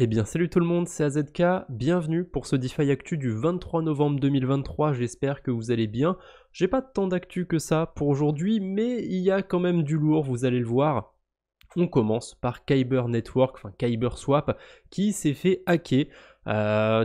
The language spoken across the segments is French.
Eh bien salut tout le monde, c'est AZK, bienvenue pour ce DeFi Actu du 23 novembre 2023, j'espère que vous allez bien. J'ai pas tant d'actu que ça pour aujourd'hui, mais il y a quand même du lourd, vous allez le voir. On commence par Kyber Network, enfin Kyber Swap, qui s'est fait hacker.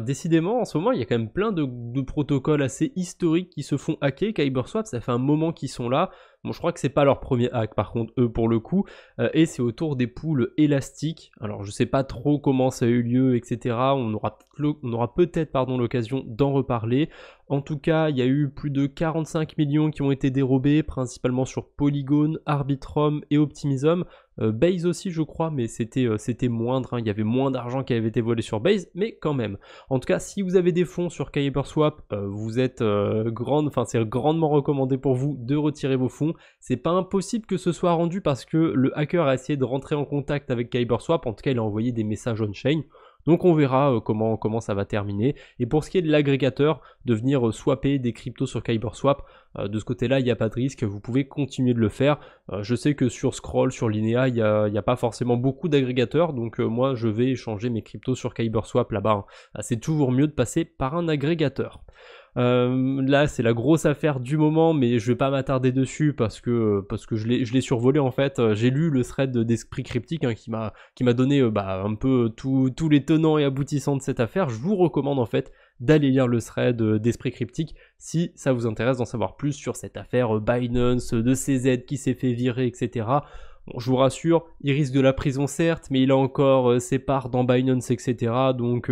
Décidément, en ce moment, il y a quand même plein de protocoles assez historiques qui se font hacker. Kyber Swap, ça fait un moment qu'ils sont là. Bon, je crois que c'est pas leur premier hack, par contre, eux, pour le coup. Et c'est autour des pools élastiques. Alors, je sais pas trop comment ça a eu lieu, etc. On aura peut-être l'occasion d'en reparler. En tout cas, il y a eu plus de 45 millions qui ont été dérobés, principalement sur Polygon, Arbitrum et Optimism. Base aussi, je crois, mais c'était moindre. Hein. Il y avait moins d'argent qui avait été volé sur Base, mais quand même. En tout cas, si vous avez des fonds sur KyberSwap, vous êtes c'est grandement recommandé pour vous de retirer vos fonds. C'est pas impossible que ce soit rendu parce que le hacker a essayé de rentrer en contact avec KyberSwap. En tout cas, il a envoyé des messages on-chain. Donc on verra comment ça va terminer. Et pour ce qui est de l'agrégateur, de venir swapper des cryptos sur KyberSwap, de ce côté-là, il n'y a pas de risque, vous pouvez continuer de le faire. Je sais que sur Scroll, sur Linea, il n'y a pas forcément beaucoup d'agrégateurs, donc moi je vais échanger mes cryptos sur KyberSwap là-bas. Hein. C'est toujours mieux de passer par un agrégateur. Là c'est la grosse affaire du moment, mais je vais pas m'attarder dessus parce que je l'ai survolé en fait. J'ai lu le thread d'Esprit Cryptique hein, qui m'a donné un peu tous les tenants et aboutissants de cette affaire. Je vous recommande en fait d'aller lire le thread d'Esprit Cryptique si ça vous intéresse d'en savoir plus sur cette affaire Binance, de CZ qui s'est fait virer, etc. Bon, je vous rassure, il risque de la prison certes, mais il a encore ses parts dans Binance, etc. Donc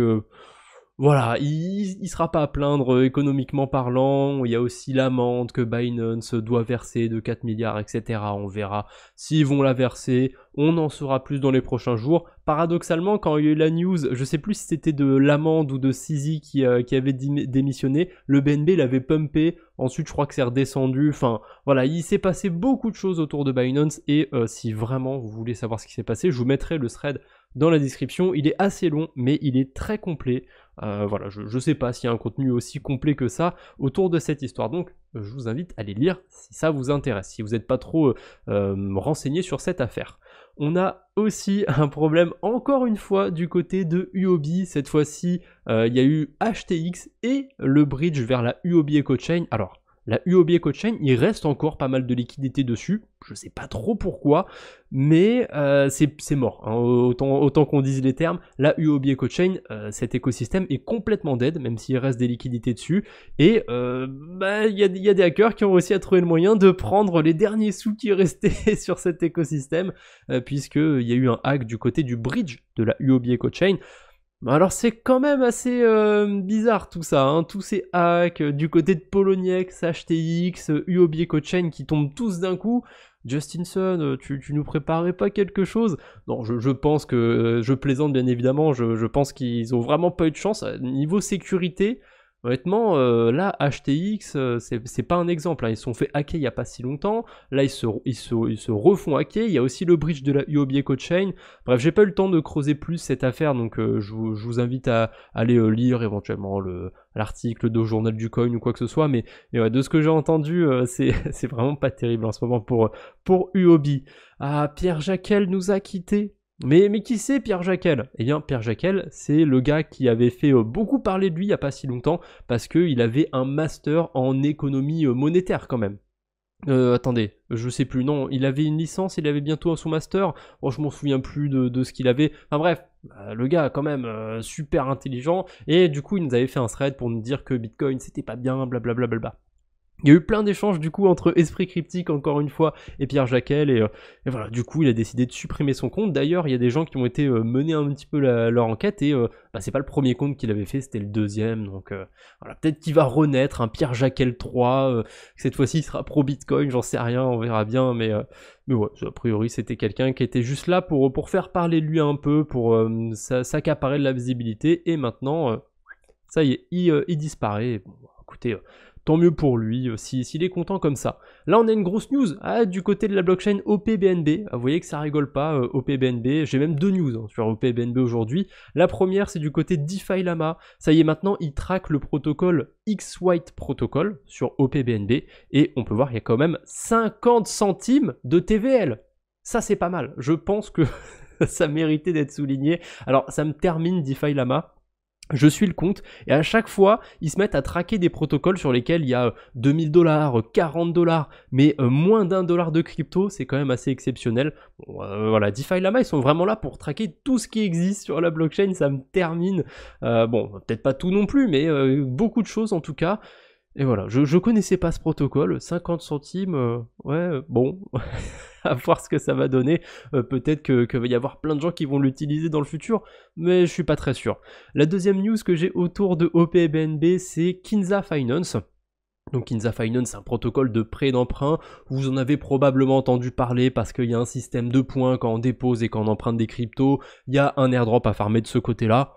voilà, il sera pas à plaindre économiquement parlant. Il y a aussi l'amende que Binance doit verser de 4 milliards, etc. On verra s'ils vont la verser. On en saura plus dans les prochains jours. Paradoxalement, quand il y a eu la news, je sais plus si c'était de l'amende ou de CZ qui avait démissionné, le BNB l'avait pumpé. Ensuite, je crois que c'est redescendu. Enfin, voilà, il s'est passé beaucoup de choses autour de Binance. Et si vraiment vous voulez savoir ce qui s'est passé, je vous mettrai le thread dans la description. Il est assez long, mais il est très complet. Voilà, je sais pas s'il y a un contenu aussi complet que ça autour de cette histoire. Donc, je vous invite à les lire si ça vous intéresse, si vous n'êtes pas trop renseigné sur cette affaire. On a aussi un problème encore une fois du côté de Huobi. Cette fois-ci, il y a eu HTX et le bridge vers la Huobi EcoChain. Alors, la Huobi EcoChain, il reste encore pas mal de liquidités dessus. Je sais pas trop pourquoi, mais c'est mort. Hein. Autant qu'on dise les termes, la Huobi EcoChain, cet écosystème est complètement dead, même s'il reste des liquidités dessus. Et il y a des hackers qui ont réussi à trouver le moyen de prendre les derniers sous qui restaient sur cet écosystème, puisqu'il y a eu un hack du côté du bridge de la Huobi EcoChain. Alors c'est quand même assez bizarre tout ça, hein. Tous ces hacks du côté de Poloniex, HTX, Huobi EcoChain qui tombent tous d'un coup. Justinson, tu nous préparais pas quelque chose? Non, je pense que, je plaisante bien évidemment, je pense qu'ils ont vraiment pas eu de chance. Niveau sécurité, honnêtement, là, HTX, c'est pas un exemple. Hein. Ils se sont fait hacker il y a pas si longtemps. Là, ils se refont hacker. Il y a aussi le bridge de la Huobi EcoChain. Bref, j'ai pas eu le temps de creuser plus cette affaire, donc je vous invite à aller lire éventuellement l'article de Journal du Coin ou quoi que ce soit. Mais ouais, de ce que j'ai entendu, c'est vraiment pas terrible en ce moment pour Huobi. Ah, Pierre Jaquel nous a quittés. Mais qui c'est Pierre Jaquel? Eh bien Pierre Jaquel, c'est le gars qui avait fait beaucoup parler de lui il n'y a pas si longtemps, parce qu'il avait un master en économie monétaire quand même. Attendez, je sais plus, non, il avait une licence, il avait bientôt son master, bon je m'en souviens plus de ce qu'il avait, enfin bref, le gars quand même super intelligent, et du coup il nous avait fait un thread pour nous dire que Bitcoin c'était pas bien, blablabla. Il y a eu plein d'échanges du coup entre Esprit Cryptique encore une fois et Pierre Jaquel et voilà, du coup il a décidé de supprimer son compte. D'ailleurs il y a des gens qui ont été mener un petit peu leur enquête et c'est pas le premier compte qu'il avait fait, c'était le deuxième, donc voilà, peut-être qu'il va renaître, un Pierre Jaquel 3, cette fois-ci il sera pro Bitcoin, j'en sais rien, on verra bien, mais ouais, a priori c'était quelqu'un qui était juste là pour faire parler de lui un peu, pour s'accaparer de la visibilité, et maintenant ça y est, il disparaît. Bon, écoutez, tant mieux pour lui, s'il est content comme ça. Là, on a une grosse news du côté de la blockchain OPBNB. Vous voyez que ça rigole pas, OPBNB. J'ai même deux news sur OPBNB aujourd'hui. La première, c'est du côté de DeFi Lama. Ça y est, maintenant, il traque le protocole X-White Protocol sur OPBNB. Et on peut voir qu'il y a quand même 50 centimes de TVL. Ça, c'est pas mal. Je pense que Ça méritait d'être souligné. Alors, ça me termine DeFi Lama. Je suis le compte et à chaque fois, ils se mettent à traquer des protocoles sur lesquels il y a 2000 $, 40 $, mais moins d'1 $ de crypto, c'est quand même assez exceptionnel. Bon, voilà, DeFi Lama, ils sont vraiment là pour traquer tout ce qui existe sur la blockchain, ça me termine. Bon, peut-être pas tout non plus, mais beaucoup de choses en tout cas. Et voilà, je connaissais pas ce protocole, 50 centimes, ouais, bon, à voir ce que ça va donner. Peut-être que va y avoir plein de gens qui vont l'utiliser dans le futur, mais je suis pas très sûr. La deuxième news que j'ai autour de OPBNB, c'est Kinza Finance. Donc Kinza Finance, c'est un protocole de prêt d'emprunt. Vous en avez probablement entendu parler parce qu'il y a un système de points quand on dépose et quand on emprunte des cryptos. Il y a un airdrop à farmer de ce côté-là.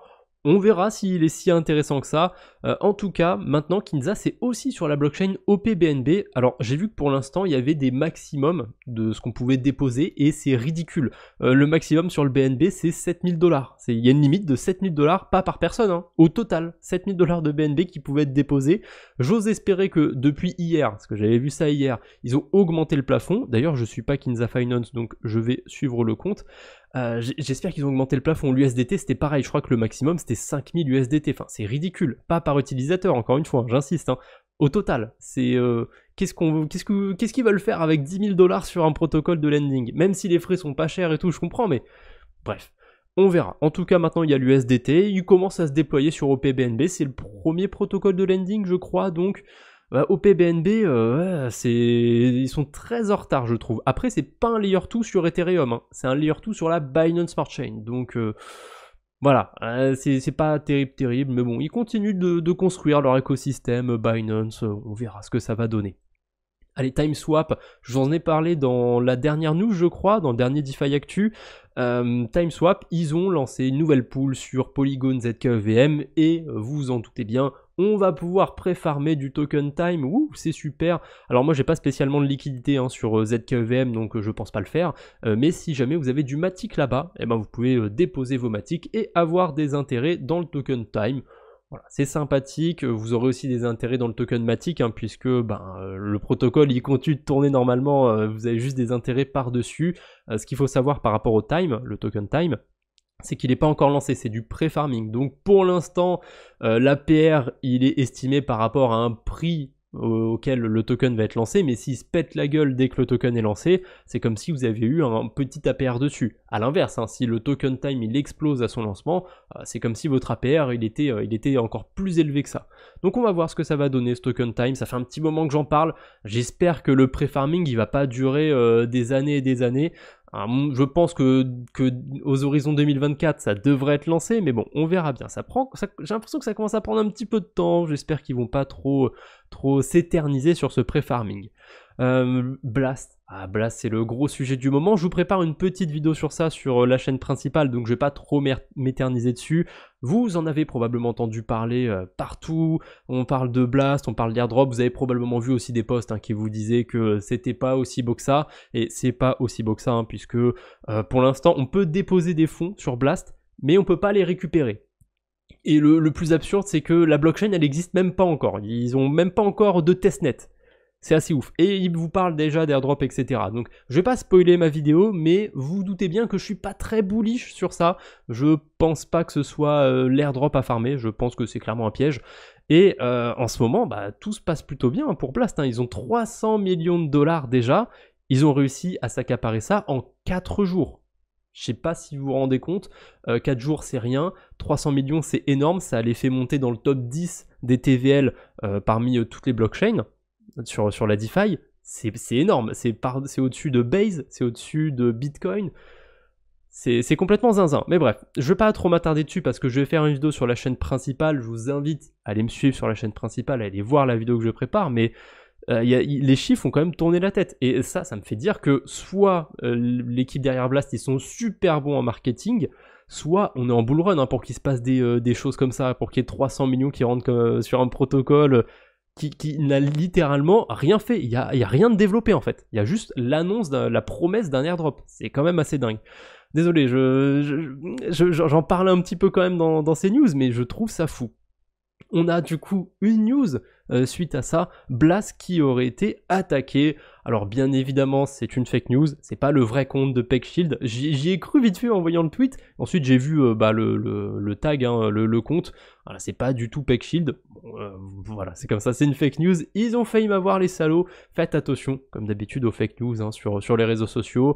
On verra s'il est si intéressant que ça. En tout cas, maintenant, Kinza, c'est aussi sur la blockchain OPBNB. Alors, j'ai vu que pour l'instant, il y avait des maximums de ce qu'on pouvait déposer et c'est ridicule. Le maximum sur le BNB, c'est 7000 $. Il y a une limite de 7000 $, pas par personne, hein, au total. 7000 $ de BNB qui pouvaient être déposés. J'ose espérer que depuis hier, parce que j'avais vu ça hier, ils ont augmenté le plafond. D'ailleurs, je suis pas Kinza Finance, donc je vais suivre le compte. J'espère qu'ils ont augmenté le plafond. L'USDT c'était pareil, je crois que le maximum c'était 5000 USDT, enfin c'est ridicule, pas par utilisateur encore une fois, j'insiste, hein. Au total, c'est qu'est-ce qu'ils veulent faire avec 10 000 $ sur un protocole de lending, même si les frais sont pas chers et tout, je comprends, mais bref, on verra. En tout cas maintenant il y a l'USDT, il commence à se déployer sur OPBNB, c'est le premier protocole de lending je crois, donc OPBNB, ils sont très en retard, je trouve. Après, c'est pas un layer 2 sur Ethereum, hein. C'est un layer 2 sur la Binance Smart Chain. Donc, voilà, c'est pas terrible, mais bon, ils continuent de construire leur écosystème Binance. On verra ce que ça va donner. Allez, TimeSwap, je vous en ai parlé dans la dernière news, je crois, dans le dernier DeFi Actu. TimeSwap, ils ont lancé une nouvelle pool sur Polygon ZKEVM et vous vous en doutez bien, on va pouvoir pré-farmer du token time. Ouh, c'est super. Alors moi, j'ai pas spécialement de liquidité hein, sur ZKEVM, donc je pense pas le faire. Mais si jamais vous avez du Matic là-bas, eh ben, vous pouvez déposer vos Matic et avoir des intérêts dans le token time. Voilà, c'est sympathique, vous aurez aussi des intérêts dans le token Matic, hein, puisque le protocole il continue de tourner normalement, vous avez juste des intérêts par-dessus. Ce qu'il faut savoir par rapport au time, le token time, c'est qu'il n'est pas encore lancé, c'est du pré-farming. Donc pour l'instant, l'APR il est estimé par rapport à un prix auquel le token va être lancé, mais s'il se pète la gueule dès que le token est lancé, c'est comme si vous aviez eu un petit APR dessus. À l'inverse, hein, si le token time il explose à son lancement, c'est comme si votre APR il était encore plus élevé que ça. Donc on va voir ce que ça va donner ce token time, ça fait un petit moment que j'en parle, j'espère que le pré-farming il va pas durer des années et des années. Je pense que aux horizons 2024 ça devrait être lancé, mais bon on verra bien. J'ai l'impression que ça commence à prendre un petit peu de temps. J'espère qu'ils vont pas trop s'éterniser sur ce pré-farming. Blast. Blast c'est le gros sujet du moment. Je vous prépare une petite vidéo sur ça sur la chaîne principale, donc je vais pas trop m'éterniser dessus. Vous en avez probablement entendu parler partout. On parle de Blast, on parle d'airdrop. Vous avez probablement vu aussi des posts qui vous disaient que c'était pas aussi beau que ça, et c'est pas aussi beau que ça, puisque pour l'instant on peut déposer des fonds sur Blast, mais on peut pas les récupérer. Et le plus absurde, c'est que la blockchain, elle existe même pas encore. Ils ont même pas encore de testnet. C'est assez ouf. Et ils vous parlent déjà d'airdrop, etc. Donc, je vais pas spoiler ma vidéo, mais vous doutez bien que je suis pas très bullish sur ça. Je pense pas que ce soit l'airdrop à farmer. Je pense que c'est clairement un piège. Et en ce moment, tout se passe plutôt bien pour Blast. Ils ont 300 millions de dollars déjà. Ils ont réussi à s'accaparer ça en 4 jours. Je sais pas si vous vous rendez compte, 4 jours c'est rien, 300 millions c'est énorme, ça les fait monter dans le top 10 des TVL parmi toutes les blockchains sur la DeFi, c'est énorme, c'est au-dessus de Base, c'est au-dessus de Bitcoin, c'est complètement zinzin. Mais bref, je vais pas trop m'attarder dessus parce que je vais faire une vidéo sur la chaîne principale, je vous invite à aller me suivre sur la chaîne principale, à aller voir la vidéo que je prépare, mais les chiffres ont quand même tourné la tête. Et ça me fait dire que soit l'équipe derrière Blast, ils sont super bons en marketing, soit on est en bull run pour qu'il se passe des choses comme ça, pour qu'il y ait 300 millions qui rentrent sur un protocole qui n'a littéralement rien fait. Il y a rien de développé en fait. Il y a juste l'annonce, la promesse d'un airdrop. C'est quand même assez dingue. Désolé, j'en parle un petit peu quand même dans ces news, mais je trouve ça fou. On a du coup une news suite à ça, Blast qui aurait été attaqué. Alors bien évidemment c'est une fake news, c'est pas le vrai compte de PeckShield, j'y ai cru vite fait en voyant le tweet, ensuite j'ai vu le tag, hein, le compte, voilà, c'est pas du tout PeckShield, bon, voilà c'est comme ça, c'est une fake news, ils ont failli m'avoir les salauds, faites attention comme d'habitude aux fake news hein, sur les réseaux sociaux,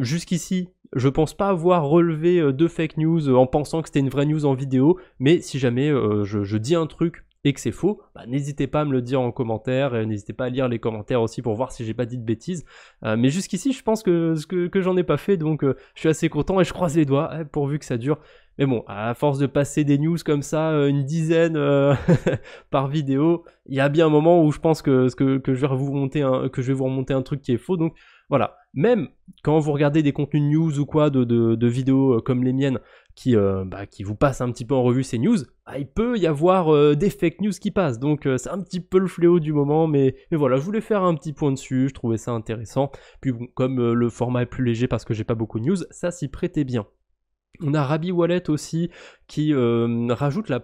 jusqu'ici je pense pas avoir relevé de fake news en pensant que c'était une vraie news en vidéo, mais si jamais je dis un truc et que c'est faux, bah, n'hésitez pas à me le dire en commentaire, et n'hésitez pas à lire les commentaires aussi pour voir si j'ai pas dit de bêtises. Mais jusqu'ici, je pense que j'en ai pas fait, donc je suis assez content et je croise les doigts, pourvu que ça dure. Mais bon, à force de passer des news comme ça, une dizaine par vidéo, il y a bien un moment où je pense que je vais vous remonter un truc qui est faux, donc voilà. Même quand vous regardez des contenus news ou quoi de vidéos comme les miennes qui vous passent un petit peu en revue ces news, il peut y avoir des fake news qui passent, donc c'est un petit peu le fléau du moment, mais voilà, je voulais faire un petit point dessus, je trouvais ça intéressant, puis bon, comme le format est plus léger parce que j'ai pas beaucoup de news, ça s'y prêtait bien. On a Rabi Wallet aussi qui rajoute la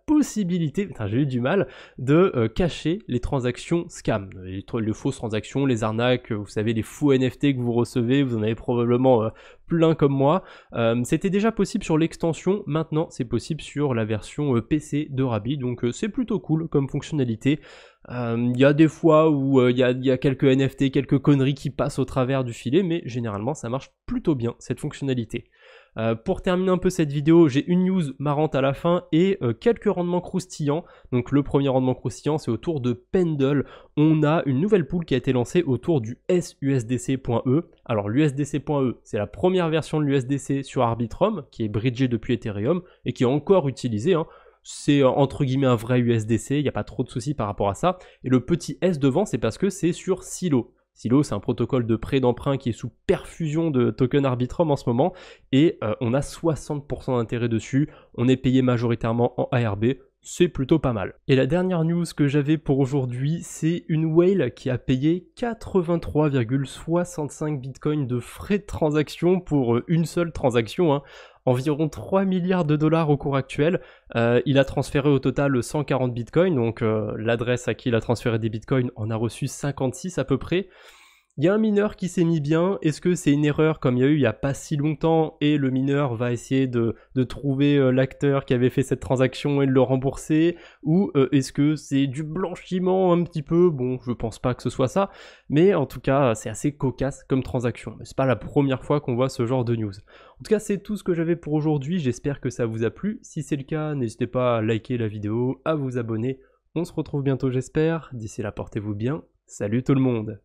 possibilité, putain j'ai eu du mal, de cacher les transactions scam, les fausses transactions, les arnaques, vous savez les faux NFT que vous recevez, vous en avez probablement plein comme moi. C'était déjà possible sur l'extension, maintenant c'est possible sur la version PC de Rabi, donc c'est plutôt cool comme fonctionnalité. Il y a des fois où il y a quelques NFT, quelques conneries qui passent au travers du filet, mais généralement ça marche plutôt bien cette fonctionnalité. Pour terminer un peu cette vidéo, j'ai une news marrante à la fin et quelques rendements croustillants. Donc le premier rendement croustillant, c'est autour de Pendle. On a une nouvelle pool qui a été lancée autour du SUSDC.E. Alors l'USDC.E, c'est la première version de l'USDC sur Arbitrum, qui est bridgée depuis Ethereum et qui est encore utilisée, hein. C'est entre guillemets un vrai USDC, il n'y a pas trop de soucis par rapport à ça. Et le petit S devant, c'est parce que c'est sur Silo. Silo, c'est un protocole de prêt d'emprunt qui est sous perfusion de token Arbitrum en ce moment, et on a 60% d'intérêt dessus, on est payé majoritairement en ARB, c'est plutôt pas mal. Et la dernière news que j'avais pour aujourd'hui, c'est une whale qui a payé 83,65 bitcoins de frais de transaction pour une seule transaction, hein. Environ 3 milliards de dollars au cours actuel. Il a transféré au total 140 bitcoins, donc l'adresse à qui il a transféré des bitcoins en a reçu 56 à peu près. Il y a un mineur qui s'est mis bien, est-ce que c'est une erreur comme il y a eu il n'y a pas si longtemps et le mineur va essayer de trouver l'acteur qui avait fait cette transaction et de le rembourser, ou est-ce que c'est du blanchiment un petit peu? Bon, je pense pas que ce soit ça, mais en tout cas c'est assez cocasse comme transaction, mais c'est pas la première fois qu'on voit ce genre de news. En tout cas c'est tout ce que j'avais pour aujourd'hui, j'espère que ça vous a plu, si c'est le cas n'hésitez pas à liker la vidéo, à vous abonner, on se retrouve bientôt j'espère, d'ici là portez-vous bien, salut tout le monde.